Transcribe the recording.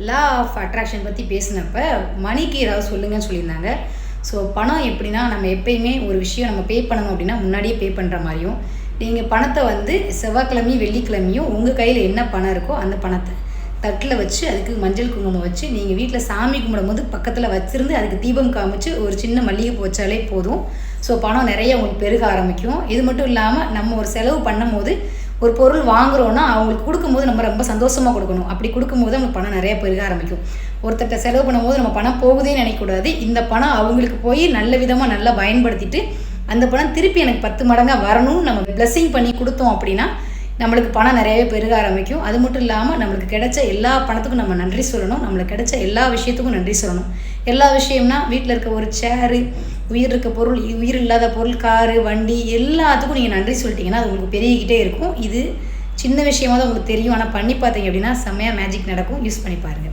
Law of attraction பற்றி பேசினப்ப மணிக்கு ஏதாவது சொல்லுங்கன்னு சொல்லியிருந்தாங்க. ஸோ பணம் எப்படின்னா, நம்ம எப்பயுமே ஒரு விஷயம் நம்ம பே பண்ணணும் அப்படின்னா முன்னாடியே பே பண்ணுற மாதிரியும், நீங்கள் பணத்தை வந்து செவ்வாய்க்கிழமையும் வெள்ளிக்கிழமையும் உங்கள் கையில் என்ன பணம் இருக்கோ அந்த பணத்தை தட்டில் வச்சு அதுக்கு மஞ்சள் குங்குமம் வச்சு நீங்கள் வீட்டில் சாமி கும்பிடும்போது பக்கத்தில் வச்சுருந்து அதுக்கு தீபம் காமிச்சு ஒரு சின்ன மல்லிகைப்பூ வச்சாலே போதும். ஸோ பணம் நிறைய உங்களுக்கு பெருக ஆரம்பிக்கும். இது மட்டும் இல்லாமல் நம்ம ஒரு செலவு பண்ணும்போது ஒரு பொருள் வாங்குறோன்னா அவங்களுக்கு கொடுக்கும்போது நம்ம ரொம்ப சந்தோஷமாக கொடுக்கணும். அப்படி கொடுக்கும்போது அவங்களுக்கு பணம் நிறைய பெருக ஆரம்பிக்கும். ஒருத்தட்ட செலவு பண்ணும்போது நம்ம பணம் போகுதே நினைக்கக்கூடாது. இந்த பணம் அவங்களுக்கு போய் நல்ல விதமாக நல்லா பயன்படுத்திட்டு அந்த பணம் திருப்பி எனக்கு 10 மடங்காக வரணும்னு நம்ம பிளெஸ்ஸிங் பண்ணி கொடுத்தோம் அப்படின்னா நம்மளுக்கு பணம் நிறையவே பெருக ஆரம்பிக்கும். அது மட்டும் இல்லாமல் நம்மளுக்கு கிடைச்ச எல்லா பணத்துக்கும் நம்ம நன்றி சொல்லணும். நம்மளுக்கு கிடைச்ச எல்லா விஷயத்துக்கும் நன்றி சொல்லணும். எல்லா விஷயம்னா வீட்டில் இருக்க ஒரு சேரு, உயிர் இருக்க பொருள், உயிர் இல்லாத பொருள், காரு, வண்டி எல்லாத்துக்கும் நீங்கள் நன்றி சொல்லிட்டீங்கன்னா அது உங்களுக்கு பெருகிக்கிட்டே இருக்கும். இது சின்ன விஷயமா தான் உங்களுக்கு தெரியும். ஆனால் பண்ணி பார்த்தீங்க அப்படின்னா செம்மையாக மேஜிக் நடக்கும். யூஸ் பண்ணி பாருங்கள்.